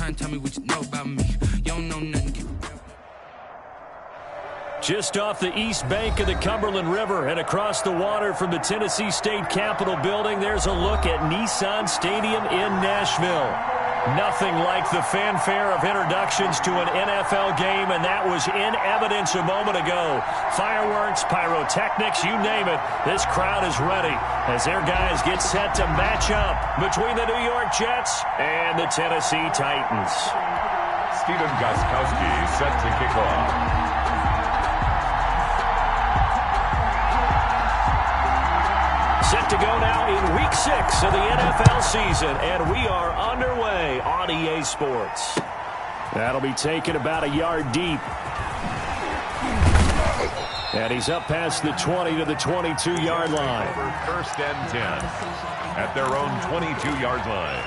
trying to tell me what you know about me. You don't know nothing. Just off the east bank of the Cumberland River and across the water from the Tennessee State Capitol building, there's a look at Nissan Stadium in Nashville. Nothing like the fanfare of introductions to an NFL game, and that was in evidence a moment ago. Fireworks, pyrotechnics, you name it. This crowd is ready as their guys get set to match up between the New York Jets and the Tennessee Titans. Steven Gostkowski set to kick off. Set to go now in Week 6 of the NFL season, and we are underway on EA Sports. That'll be taken about a yard deep. And he's up past the 20 to the 22-yard line. First and 10 at their own 22-yard line.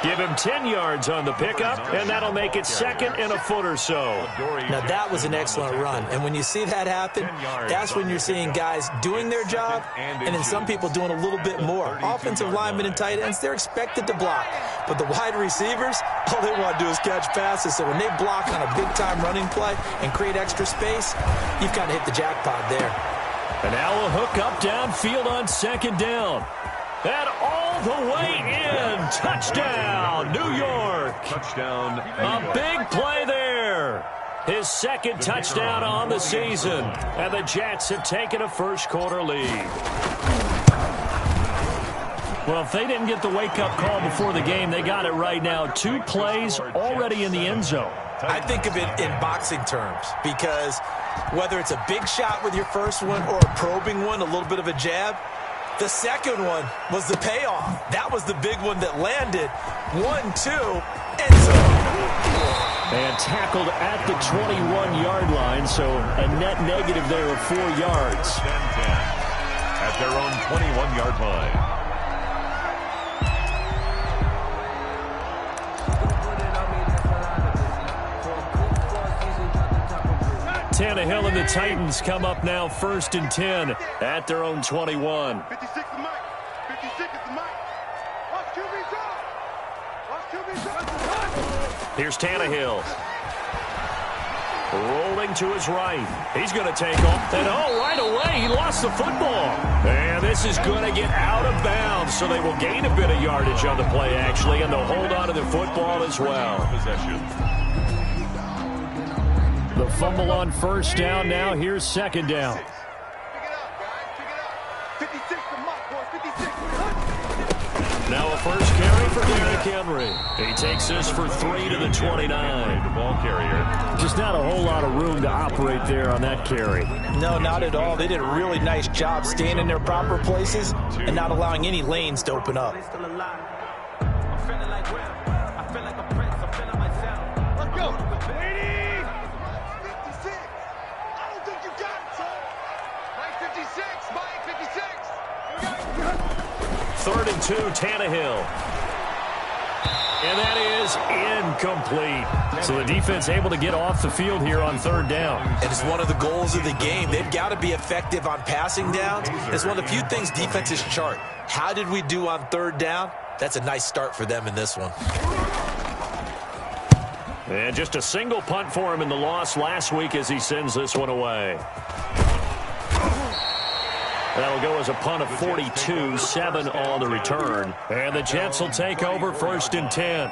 Give him 10 yards on the pickup, and that'll make it second and a foot or so. Now, that was an excellent run. And when you see that happen, that's when you're seeing guys doing their job and then some people doing a little bit more. Offensive linemen and tight ends, they're expected to block. But the wide receivers, all they want to do is catch passes. So when they block on a big-time running play and create extra space, you've kind of hit the jackpot there. And now a hook up downfield on second down. And all the way in. Touchdown, New York. Touchdown. A big play there. His second touchdown on the season. And the Jets have taken a first-quarter lead. Well, if they didn't get the wake-up call before the game, they got it right now. 2 plays already in the end zone. I think of it in boxing terms because whether it's a big shot with your first one or a probing one, a little bit of a jab, the second one was the payoff. That was the big one that landed. 1-2, end zone. And tackled at the 21-yard line, so a net negative there of 4 yards. 10-10 at their own 21-yard line. Tannehill and the Titans come up now first and 10 at their own 21. 56 the mic. 56 is the mic. Watch QB drop. Watch QB drop. Here's Tannehill. Rolling to his right. He's going to take off. And right away, he lost the football. And this is going to get out of bounds, so they will gain a bit of yardage on the play, actually, and they'll hold on to the football as well. Possession. The fumble on first down now. Here's second down. Pick it up, guys. Pick it up. 56 the mic, boys. 56. Now a first carry for Derrick Henry. He takes this for 3 to the 29. The ball carrier. Just not a whole lot of room to operate there on that carry. No, not at all. They did a really nice job staying in their proper places and not allowing any lanes to open up. Let's go. 56. I don't think you got it, son. Mike 56. Mike 56. 3rd and 2, Tannehill. And that is incomplete. So the defense able to get off the field here on 3rd down. And it's one of the goals of the game. They've got to be effective on passing downs. It's one of the few things defenses chart. How did we do on 3rd down? That's a nice start for them in this one. And just a single punt for him in the loss last week as he sends this one away. That'll go as a punt of 42, 7 on the return. And the Jets will take over 1st and 10.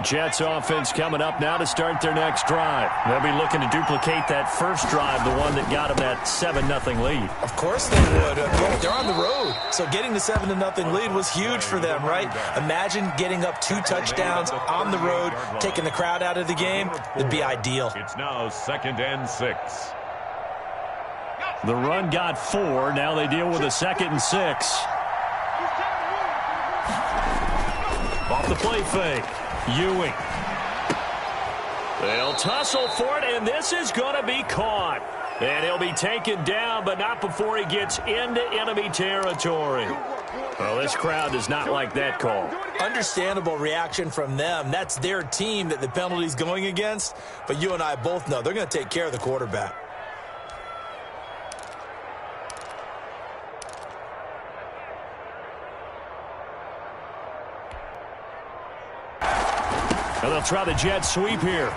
Jets offense coming up now to start their next drive. They'll be looking to duplicate that first drive, the one that got them that 7-0 lead. Of course they would. They're on the road. So getting the 7-0 lead was huge for them, right? Imagine getting up 2 touchdowns on the road, taking the crowd out of the game. It'd be ideal. It's now 2nd and 6. The run got 4. Now they deal with a 2nd and 6. Off the play fake. Ewing. They'll tussle for it, and this is going to be caught. And he'll be taken down, but not before he gets into enemy territory. Well, this crowd does not like that call. Understandable reaction from them. That's their team that the penalty's going against. But you and I both know they're going to take care of the quarterback. And they'll try the jet sweep here.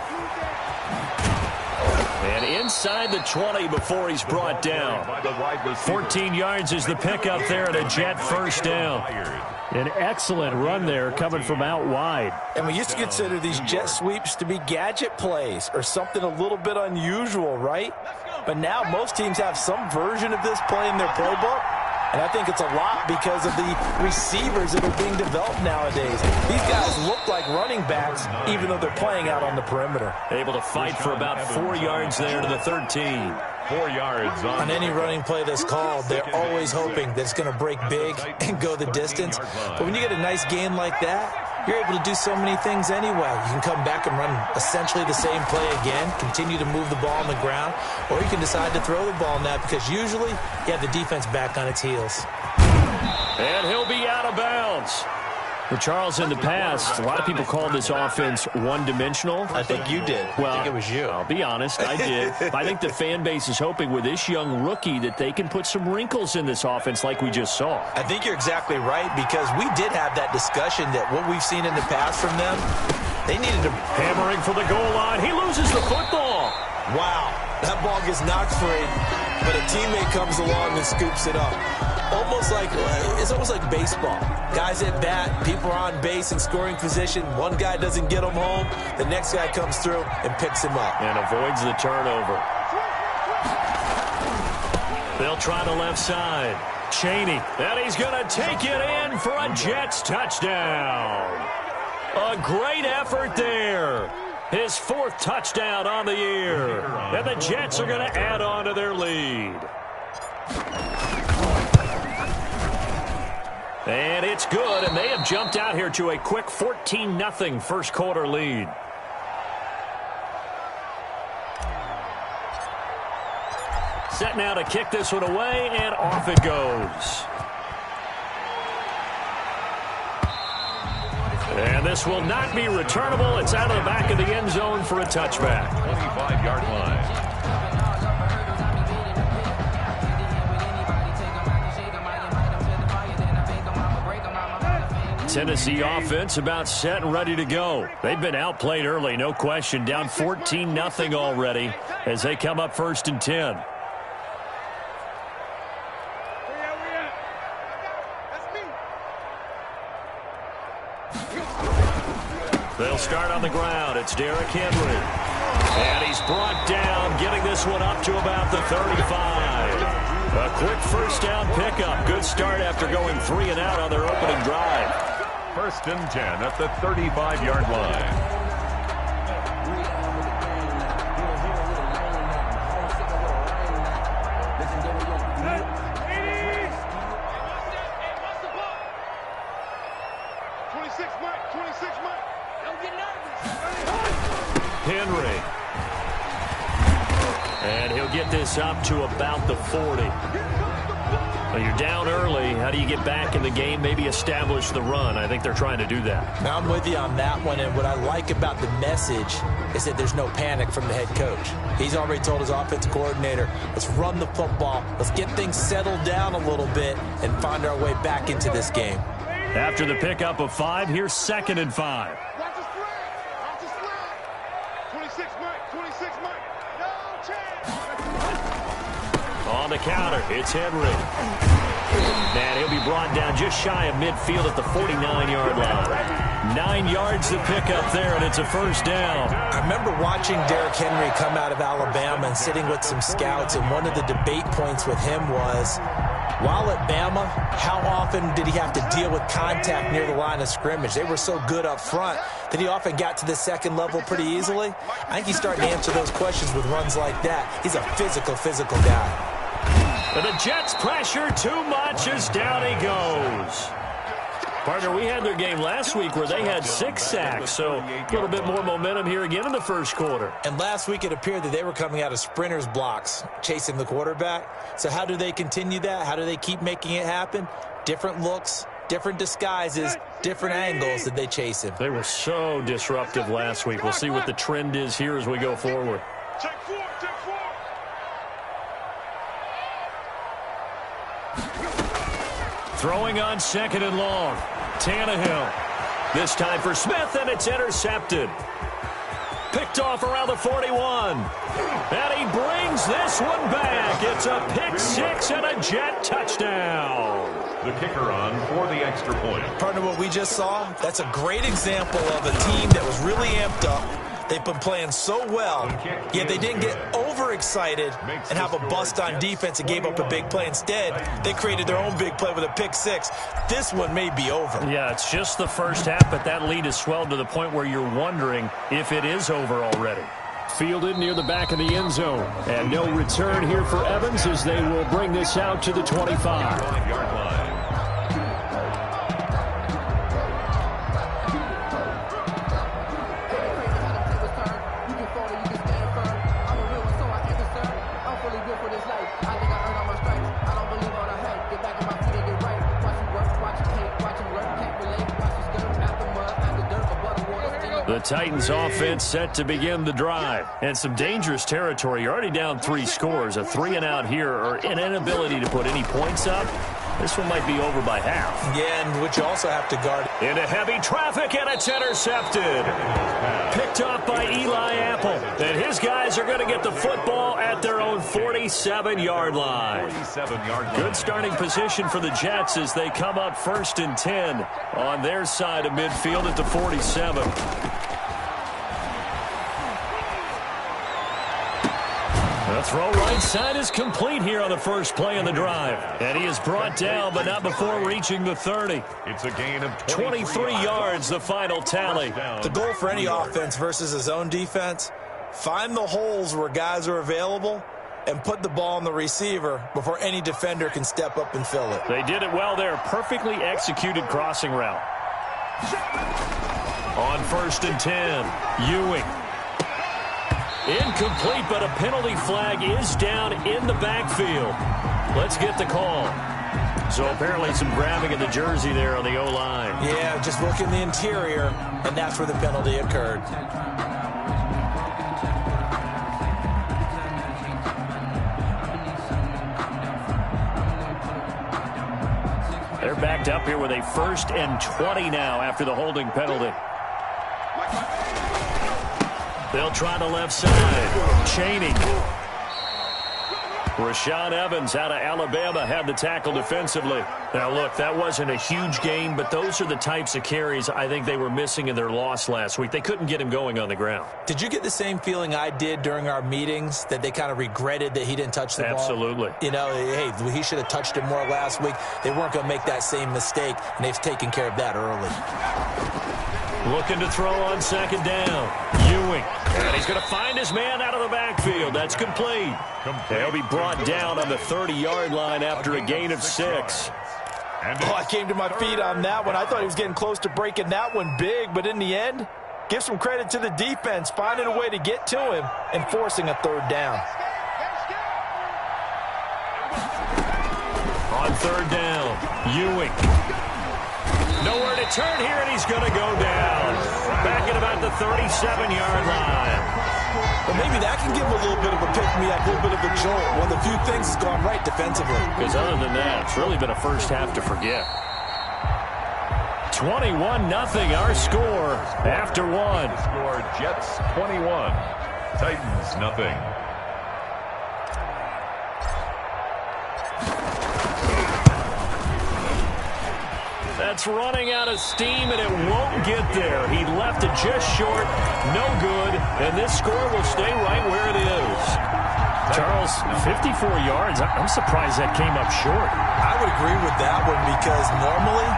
And inside the 20 before he's brought down. 14 yards is the pickup there and a jet first down. An excellent run there coming from out wide. And we used to consider these jet sweeps to be gadget plays or something a little bit unusual, right? But now most teams have some version of this play in their playbook. And I think it's a lot because of the receivers that are being developed nowadays. These guys look like running backs, even though they're playing out on the perimeter. Able to fight for about 4 yards there to the 13. 4 yards on any running play that's called, they're always hoping that it's going to break big and go the distance. But when you get a nice gain like that, you're able to do so many things anyway. You can come back and run essentially the same play again, continue to move the ball on the ground, or you can decide to throw the ball now because usually you have the defense back on its heels. And he'll be out of bounds. Well, Charles, in the past, a lot of people called this offense one-dimensional. I think you did. Well, I think it was you. I'll be honest, I did. I think the fan base is hoping with this young rookie that they can put some wrinkles in this offense like we just saw. I think you're exactly right because we did have that discussion that what we've seen in the past from them, they needed to... Hammering for the goal line. He loses the football. Wow. That ball gets knocked free, but a teammate comes along and scoops it up. It's almost like baseball. Guys at bat, people are on base in scoring position. One guy doesn't get him home. The next guy comes through and picks him up. And avoids the turnover. They'll try the left side. Chaney. And he's going to take it in for a Jets touchdown. A great effort there. His 4th touchdown on the year. And the Jets are going to add on to their lead. And it's good, and they have jumped out here to a quick 14-0 first quarter lead. Set now to kick this one away, and off it goes. And this will not be returnable. It's out of the back of the end zone for a touchback. 25-yard line. Tennessee offense about set and ready to go. They've been outplayed early, no question. Down 14-0 already as they come up 1st and 10. They'll start on the ground. It's Derrick Henry. And he's brought down, getting this one up to about the 35. A quick first down pickup. Good start after going 3 and out on their opening drive. 1st and 10 at the 35-yard line. Henry. And he'll get this up to about the 40. Well, you're down early. How do you get back in the game? Maybe establish the run. I think they're trying to do that. Now, I'm with you on that one, and what I like about the message is that there's no panic from the head coach. He's already told his offensive coordinator, let's run the football, let's get things settled down a little bit and find our way back into this game. After the pickup of 5, here's 2nd and 5. Watch the slant. Watch the slant. 26 Mike. 26 Mike. No chance. On the counter, it's Henry. And he'll be brought down just shy of midfield at the 49-yard line. 9 yards to pick up there, and it's a first down. I remember watching Derrick Henry come out of Alabama and sitting with some scouts, and one of the debate points with him was, while at Bama, how often did he have to deal with contact near the line of scrimmage? They were so good up front that he often got to the second level pretty easily. I think he's starting to answer those questions with runs like that. He's a physical guy. And the Jets pressure too much as down he goes. Partner, we had their game last week where they had 6 sacks, so a little bit more momentum here again in the first quarter. And last week it appeared that they were coming out of sprinters blocks, chasing the quarterback. So how do they continue that? How do they keep making it happen? Different looks, different disguises, different angles that they chase him. They were so disruptive last week. We'll see what the trend is here as we go forward. Check 4, check 4. Throwing on 2nd and long. Tannehill. This time for Smith, and it's intercepted. Picked off around the 41. And he brings this one back. It's a pick 6 and a Jet touchdown. The kicker on for the extra point. Partner, what we just saw, that's a great example of a team that was really amped up. They've been playing so well, yet they didn't get overexcited and have a bust on defense and gave up a big play. Instead, they created their own big play with a pick 6. This one may be over. Yeah, it's just the first half, but that lead has swelled to the point where you're wondering if it is over already. Fielded near the back of the end zone. And no return here for Evans as they will bring this out to the 25. 5-yard line. The Titans offense set to begin the drive. And some dangerous territory. You're already down 3 scores. A 3-and-out here or an inability to put any points up. This one might be over by half. Yeah, and which you also have to guard. Into heavy traffic, and it's intercepted. Picked off by Eli Apple. And his guys are going to get the football at their own 47-yard line. 47-yard line. Good starting position for the Jets as they come up 1st and 10 on their side of midfield at the 47. The throw right side is complete here on the first play of the drive. And he is brought down, but not before reaching the 30. It's a gain of 23 yards, the final tally. The goal for any offense versus a zone defense, find the holes where guys are available and put the ball on the receiver before any defender can step up and fill it. They did it well there. Perfectly executed crossing route. On 1st and 10, Ewing. Incomplete, but a penalty flag is down in the backfield. Let's get the call. So apparently some grabbing of the jersey there on the O-line. Yeah, just look in the interior, and that's where the penalty occurred. They're backed up here with a 1st and 20 now after the holding penalty. They'll try the left side. Chaney. Rashaan Evans out of Alabama had the tackle defensively. Now, look, that wasn't a huge gain, but those are the types of carries I think they were missing in their loss last week. They couldn't get him going on the ground. Did you get the same feeling I did during our meetings, that they kind of regretted that he didn't touch the ball? Absolutely. You know, hey, he should have touched it more last week. They weren't going to make that same mistake, and they've taken care of that early. Looking to throw on 2nd down. Ewing. And he's going to find his man out of the backfield. That's complete. He'll be brought down on the 30-yard line after a gain of 6. Oh, I came to my feet on that one. I thought he was getting close to breaking that one big, but in the end, give some credit to the defense, finding a way to get to him and forcing a 3rd down. On 3rd down, Ewing. Nowhere to turn here, and he's going to go down. Back at about the 37-yard line. But maybe that can give him a little bit of a pick-me-up, a little bit of a jolt. One of the few things that's gone right defensively. Because other than that, it's really been a first half to forget. 21-0 our score after 1. Score Jets 21, Titans nothing. That's running out of steam, and it won't get there. He left it just short, no good, and this score will stay right where it is. Charles, 54 yards. I'm surprised that came up short. I would agree with that one because normally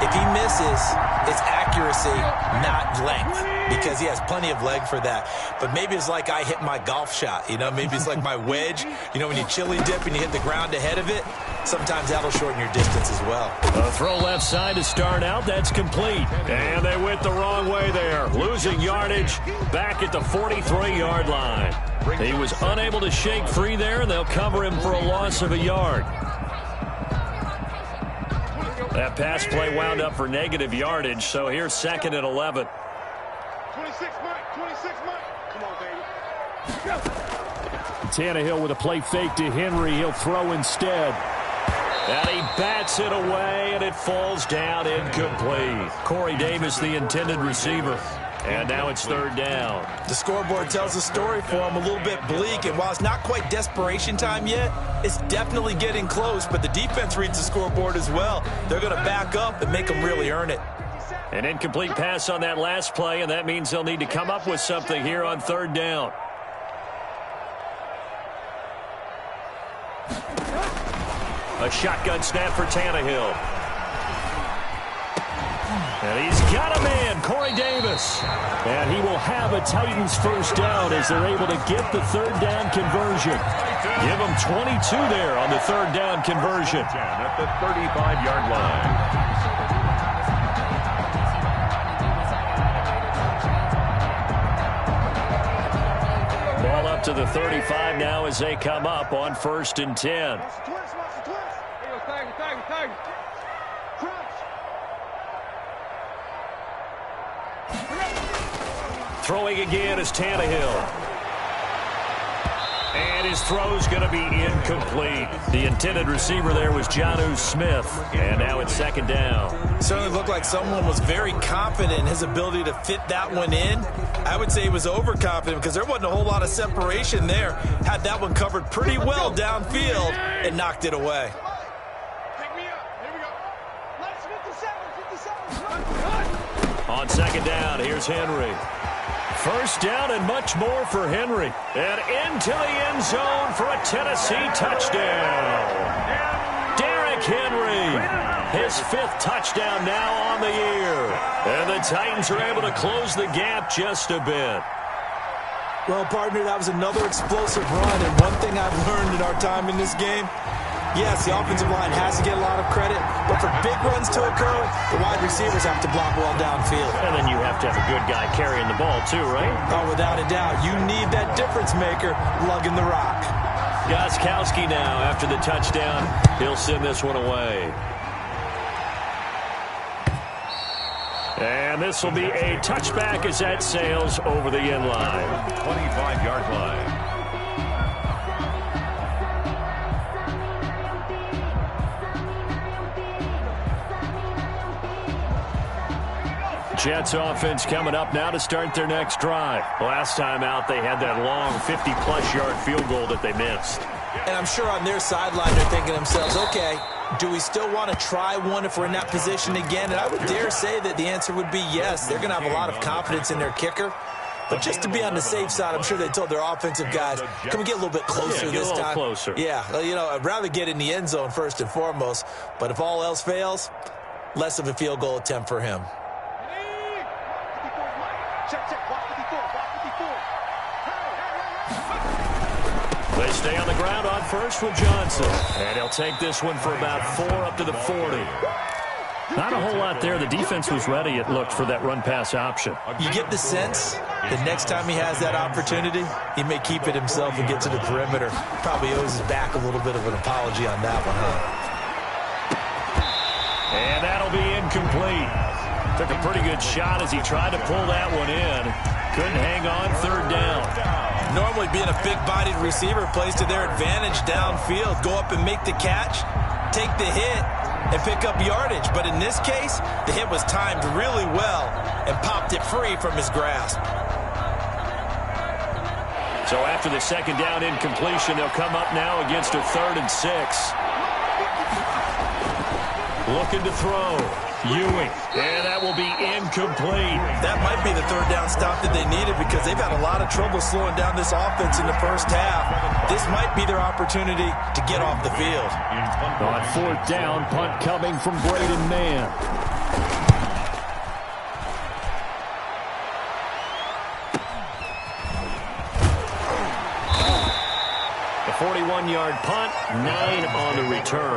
If he misses, it's accuracy, not length, because he has plenty of leg for that. But maybe it's like I hit my golf shot, you know? Maybe it's like my wedge. You know, when you chili dip and you hit the ground ahead of it, sometimes that'll shorten your distance as well. A throw left side to start out. That's complete. And they went the wrong way there. Losing yardage back at the 43-yard line. He was unable to shake free there, and they'll cover him for a loss of a yard. That pass play wound up for negative yardage, so here's 2nd and 11. 26, Mike. 26, Mike. Come on, baby. Tannehill with a play fake to Henry. He'll throw instead. And he bats it away, and it falls down incomplete. Corey Davis, the intended receiver. And now it's 3rd down. The scoreboard tells a story for him, a little bit bleak, and while it's not quite desperation time yet, it's definitely getting close, but the defense reads the scoreboard as well. They're going to back up and make them really earn it. An incomplete pass on that last play, and that means they'll need to come up with something here on 3rd down. A shotgun snap for Tannehill. And he's got a man, Corey Davis. And he will have a Titans first down as they're able to get the 3rd down conversion. Give them 22 there on the 3rd down conversion. At the 35-yard line. Ball up to the 35 now as they come up on 1st and 10. Throwing again is Tannehill. And his throw's going to be incomplete. The intended receiver there was Jonnu Smith. And now it's 2nd down. Certainly looked like someone was very confident in his ability to fit that one in. I would say he was overconfident because there wasn't a whole lot of separation there. Had that one covered pretty well downfield and knocked it away. Pick me up. Here we go. Let's 57. On 2nd down, here's Henry. 1st down and much more for Henry. And into the end zone for a Tennessee touchdown. Derrick Henry, his 5th touchdown now on the year. And the Titans are able to close the gap just a bit. Well, partner, that was another explosive run. And one thing I've learned in our time in this game, yes, the offensive line has to get a lot of credit, but for big runs to occur, the wide receivers have to block well downfield. And then you have to have a good guy carrying the ball too, right? Oh, without a doubt. You need that difference maker lugging the rock. Gostkowski now after the touchdown. He'll send this one away. And this will be a touchback as that sails over the end line. 25-yard line. Jets offense coming up now to start their next drive. Last time out, they had that long 50-plus yard field goal that they missed. And I'm sure on their sideline they're thinking to themselves, okay, do we still want to try one if we're in that position again? And I would dare say that the answer would be yes. They're going to have a lot of confidence in their kicker. But just to be on the safe side, I'm sure they told their offensive guys, can we get a little bit closer this time? Closer. Yeah, you know, I'd rather get in the end zone first and foremost. But if all else fails, less of a field goal attempt for him. They stay on the ground on 1st with Johnson. And he'll take this one for about 4 up to the 40. Not a whole lot there. The defense was ready, it looked, for that run-pass option. You get the sense that next time he has that opportunity, he may keep it himself and get to the perimeter. Probably owes his back a little bit of an apology on that one, huh? And that'll be incomplete. Took a pretty good shot as he tried to pull that one in. Couldn't hang on 3rd down. Normally being a big-bodied receiver plays to their advantage downfield. Go up and make the catch, take the hit, and pick up yardage. But in this case, the hit was timed really well and popped it free from his grasp. So after the 2nd down incompletion, they'll come up now against a 3rd and 6. Looking to throw. Ewing. And that will be incomplete. That might be the 3rd down stop that they needed because they've had a lot of trouble slowing down this offense in the first half. This might be their opportunity to get off the field. On 4th down, punt coming from Braden Mann. 41-yard punt, 9 on the return.